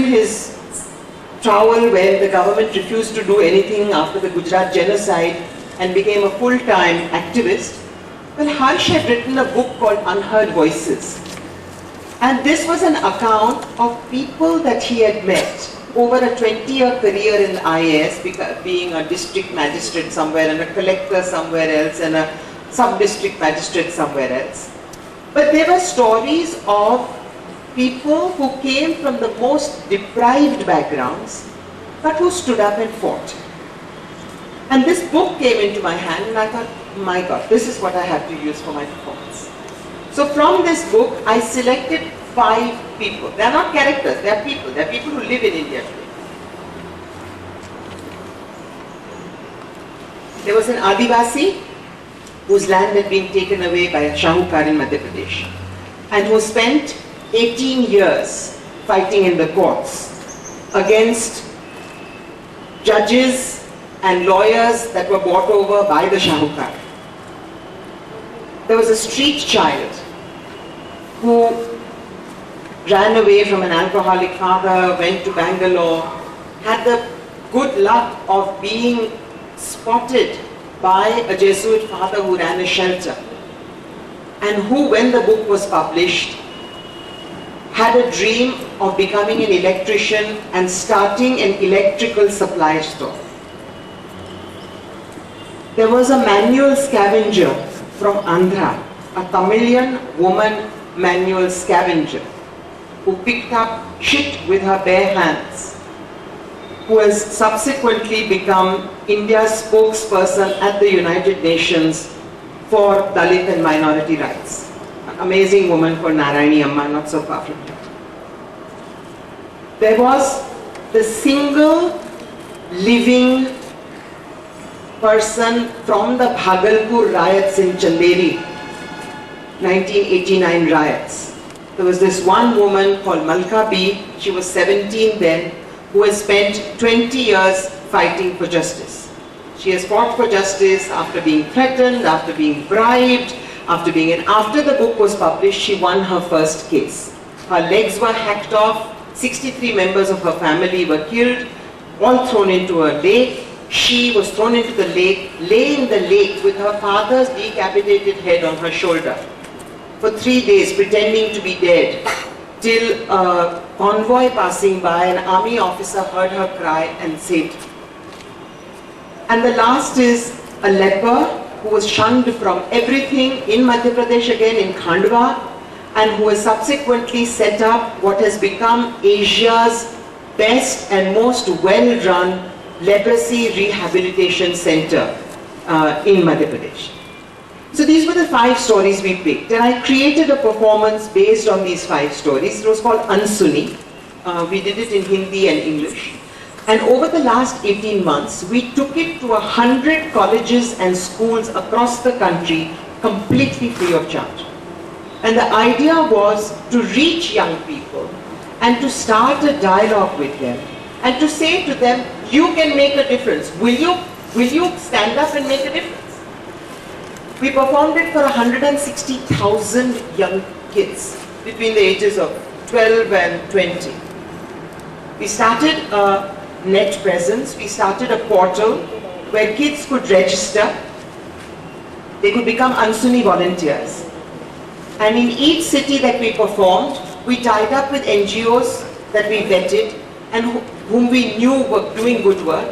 his trowel when the government refused to do anything after the Gujarat genocide and became a full-time activist. Well, Harsh had written a book called Unheard Voices. And this was an account of people that he had met over a 20-year career in the IAS, being a district magistrate somewhere and a collector somewhere else and a sub-district magistrate somewhere else. But there were stories of people who came from the most deprived backgrounds, but who stood up and fought. And this book came into my hand and I thought, my God, this is what I have to use for my performance. So from this book, I selected 5 people. They are not characters, they are people. They are people who live in India today. There was an Adivasi whose land had been taken away by a Shahukar in Madhya Pradesh and who spent 18 years fighting in the courts against judges and lawyers that were bought over by the Shahukar. There was a street child who ran away from an alcoholic father, went to Bangalore, had the good luck of being spotted by a Jesuit father who ran a shelter, and who, when the book was published, had a dream of becoming an electrician and starting an electrical supply store. There was a manual scavenger from Andhra, a Tamilian woman manual scavenger, who picked up shit with her bare hands, who has subsequently become India's spokesperson at the United Nations for Dalit and minority rights. An amazing woman called Narayani Amma, not so far from here. There was the single living person from the Bhagalpur riots in Chanderi, 1989 riots. There was this one woman called Mallika B, she was 17 then, who has spent 20 years fighting for justice. She has fought for justice after being threatened, after being bribed, after the book was published, she won her first case. Her legs were hacked off, 63 members of her family were killed, all thrown into a lake. She was thrown into the lake, lay in the lake with her father's decapitated head on her shoulder for 3 days, pretending to be dead, till a convoy passing by, an army officer heard her cry and saved her. And the last is a leper who was shunned from everything in Madhya Pradesh, again in Khandwa, and who has subsequently set up what has become Asia's best and most well-run leprosy rehabilitation center in Madhya Pradesh. So these were the 5 stories we picked, and I created a performance based on these 5 stories. It was called Unsuni. We did it in Hindi and English. And over the last 18 months, we took it to 100 colleges and schools across the country, completely free of charge. And the idea was to reach young people and to start a dialogue with them and to say to them, you can make a difference. Will you stand up and make a difference? We performed it for 160,000 young kids between the ages of 12 and 20. We started a net presence, we started a portal where kids could register, they could become Unsuni volunteers. And in each city that we performed, we tied up with NGOs that we vetted and whom we knew were doing good work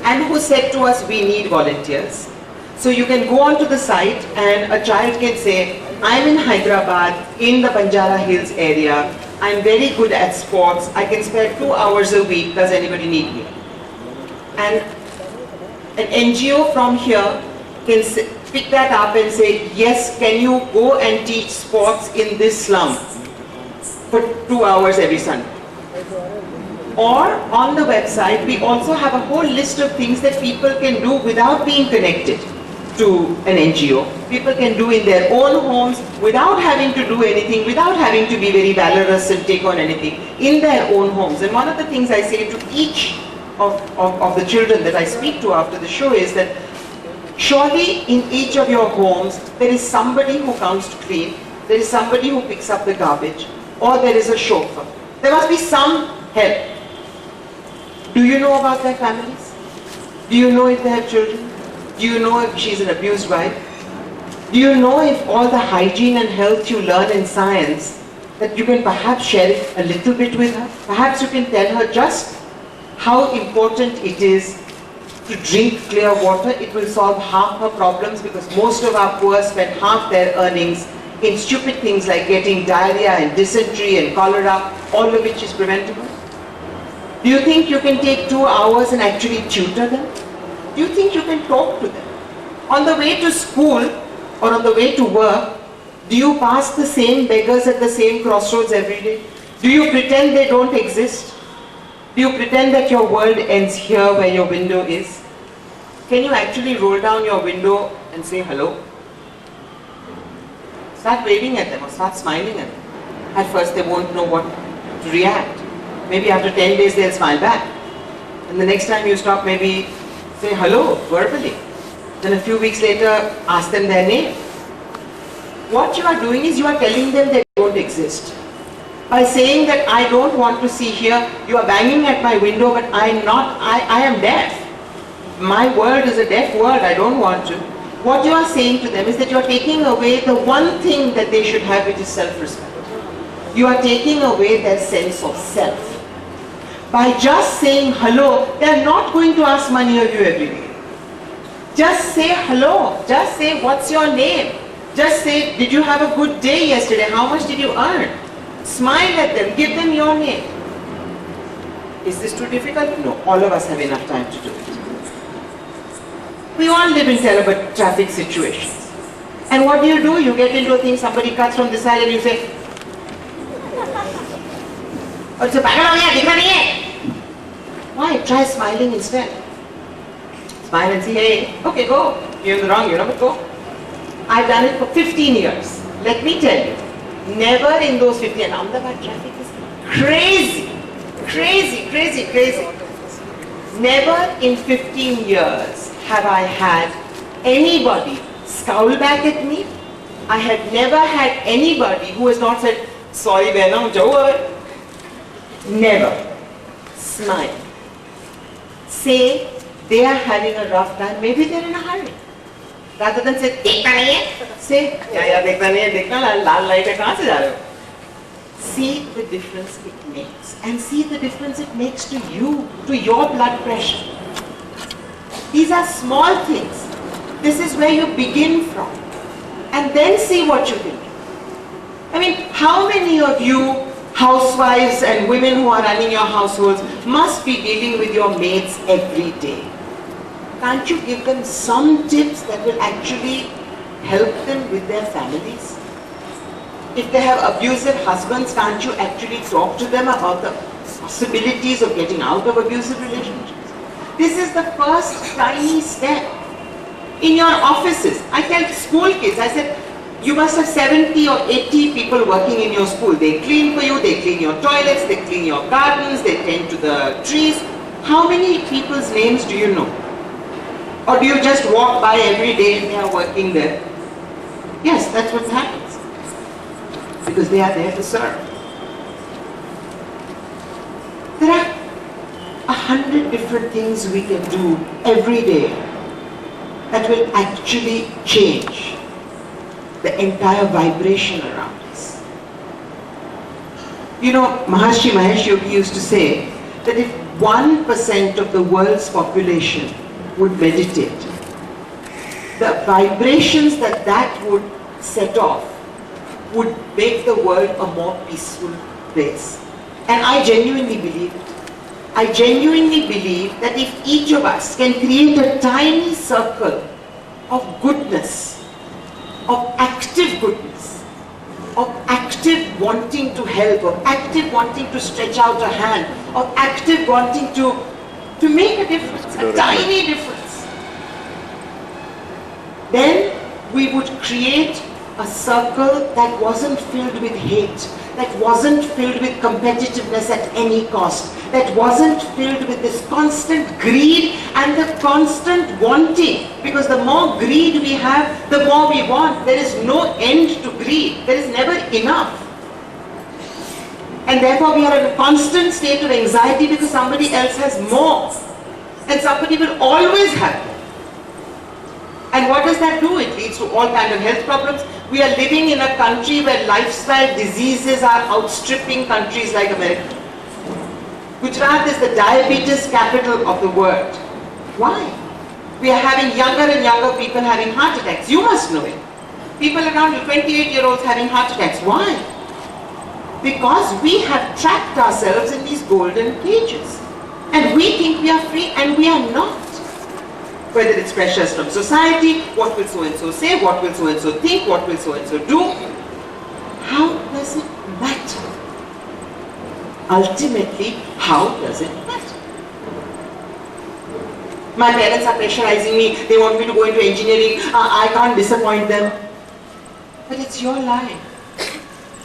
and who said to us, we need volunteers. So you can go onto the site and a child can say, I'm in Hyderabad, in the Banjara Hills area, I'm very good at sports, I can spare 2 hours a week, does anybody need me? And an NGO from here can pick that up and say, yes, can you go and teach sports in this slum for 2 hours every Sunday? Or on the website, we also have a whole list of things that people can do without being connected to an NGO. People can do in their own homes without having to do anything, without having to be very valorous and take on anything, in their own homes. And one of the things I say to each of the children that I speak to after the show is that surely in each of your homes there is somebody who comes to clean, there is somebody who picks up the garbage, or there is a chauffeur. There must be some help. Do you know about their families? Do you know if they have children? Do you know if she's an abused wife? Do you know if all the hygiene and health you learn in science, that you can perhaps share it a little bit with her? Perhaps you can tell her just how important it is to drink clear water. It will solve half her problems, because most of our poor spend half their earnings in stupid things like getting diarrhea and dysentery and cholera, all of which is preventable. Do you think you can take 2 hours and actually tutor them? Do you think you can talk to them? On the way to school or on the way to work, do you pass the same beggars at the same crossroads every day? Do you pretend they don't exist? Do you pretend that your world ends here where your window is? Can you actually roll down your window and say hello? Start waving at them or start smiling at them. At first they won't know what to react. Maybe after 10 days they'll smile back. And the next time you stop, maybe say hello verbally. Then a few weeks later, ask them their name. What you are doing is you are telling them they don't exist. By saying that I don't want to see here, you are banging at my window, but I am deaf. My world is a deaf world, I don't want to. What you are saying to them is that you are taking away the one thing that they should have, which is self-respect. You are taking away their sense of self. By just saying hello, they are not going to ask money of you every day. Just say hello. Just say, what's your name? Just say, did you have a good day yesterday? How much did you earn? Smile at them. Give them your name. Is this too difficult? No. All of us have enough time to do it. We all live in terrible traffic situations. And what do? You get into a thing, somebody cuts from this side and you say, why? Try smiling instead. Smile and say, hey, okay, go. You're in the wrong, but go. I've done it for 15 years. Let me tell you, never in those 15 years, Ahmedabad traffic is crazy, crazy, crazy, crazy. Never in 15 years have I had anybody scowl back at me. I have never had anybody who has not said, sorry, Bena, never. Smile. Say they are having a rough time, maybe they're in a hurry. Rather than say, dekha nahi hai, say, yeah, dekha nahi hai, dekha, laal light hai, kahan se ja rahe ho? See the difference it makes, and see the difference it makes to you, to your blood pressure. These are small things. This is where you begin from, and then see what you can do. I mean, how many of you housewives and women who are running your households must be dealing with your maids every day? Can't you give them some tips that will actually help them with their families? If they have abusive husbands, can't you actually talk to them about the possibilities of getting out of abusive relationships? This is the first tiny step. In your offices, I tell school kids, I said, you must have 70 or 80 people working in your school. They clean for you, they clean your toilets, they clean your gardens, they tend to the trees. How many people's names do you know? Or do you just walk by every day and they are working there? Yes, that's what happens. Because they are there to serve. There are 100 different things we can do every day that will actually change the entire vibration around us. You know, Maharishi Mahesh Yogi used to say that if 1% of the world's population would meditate, the vibrations that would set off would make the world a more peaceful place. And I genuinely believe it. I genuinely believe that if each of us can create a tiny circle of goodness, of active goodness, of active wanting to help, of active wanting to stretch out a hand, of active wanting to make a difference, a tiny difference, then we would create a circle that wasn't filled with hate, that wasn't filled with competitiveness at any cost, that wasn't filled with this constant greed and the constant wanting. Because the more greed we have, the more we want. There is no end to greed. There is never enough. And therefore we are in a constant state of anxiety because somebody else has more. And somebody will always have more. And what does that do? It leads to all kinds of health problems. We are living in a country where lifestyle diseases are outstripping countries like America. Gujarat is the diabetes capital of the world. Why? We are having younger and younger people having heart attacks. You must know it. People around 28-year-olds having heart attacks. Why? Because we have trapped ourselves in these golden cages. And we think we are free, and we are not. Whether it's pressures from society, what will so-and-so say, what will so-and-so think, what will so-and-so do. How does it matter? Ultimately, how does it matter? My parents are pressurizing me, they want me to go into engineering, I can't disappoint them. But it's your life.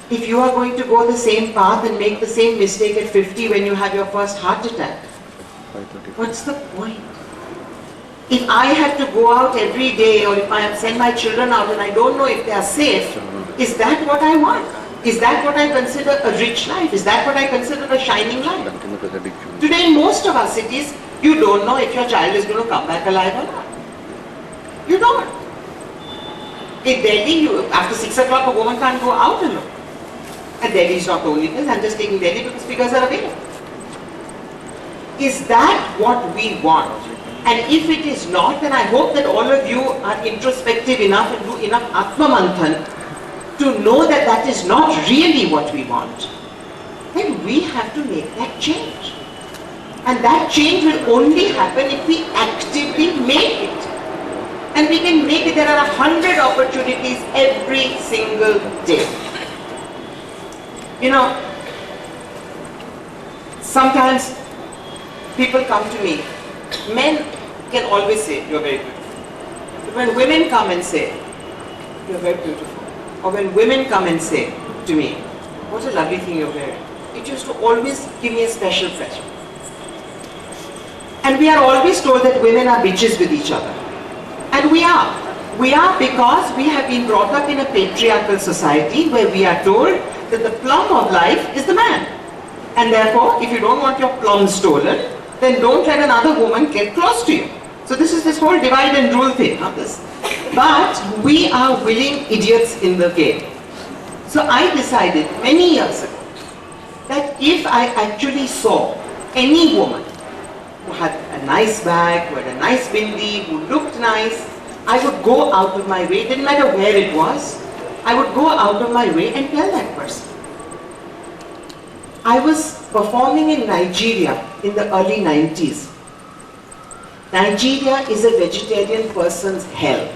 If you are going to go the same path and make the same mistake at 50 when you have your first heart attack, what's the point? If I have to go out every day, or if I send my children out and I don't know if they are safe, is that what I want? Is that what I consider a rich life? Is that what I consider a shining life? Today in most of our cities, you don't know if your child is going to come back alive or not. You don't. In Delhi, after 6 o'clock, a woman can't go out alone. And Delhi is not the only place. I'm just taking Delhi because figures are available. Is that what we want? And if it is not, then I hope that all of you are introspective enough and do enough Atma Manthan to know that that is not really what we want. Then we have to make that change. And that change will only happen if we actively make it. And we can make it. There are 100 opportunities every single day. You know, sometimes people come to me. Men can always say, you're very beautiful. But when women come and say, you're very beautiful, or when women come and say to me, what a lovely thing you're wearing, it used to always give me a special pleasure. And we are always told that women are bitches with each other. And we are. We are because we have been brought up in a patriarchal society where we are told that the plum of life is the man. And therefore, if you don't want your plum stolen, then don't let another woman get close to you. So this is this whole divide and rule thing, not this. But we are willing idiots in the game. So I decided many years ago that if I actually saw any woman who had a nice bag, who had a nice bindi, who looked nice, I would go out of my way, didn't matter where it was, I would go out of my way and tell that person. I was performing in Nigeria in the early 90s. Nigeria is a vegetarian person's hell.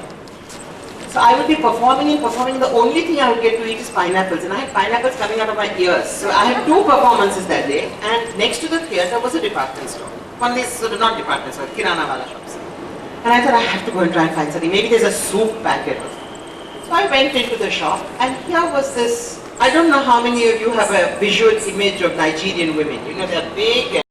So I would be performing, the only thing I would get to eat is pineapples, and I had pineapples coming out of my ears. So I had 2 performances that day, and next to the theatre was a department store. One is sort of not department store, kirana wala shops. And I thought I have to go and try and find something. Maybe there's a soup packet or something. So I went into the shop, and here was this, I don't know how many of you have a visual image of Nigerian women. You know, they're big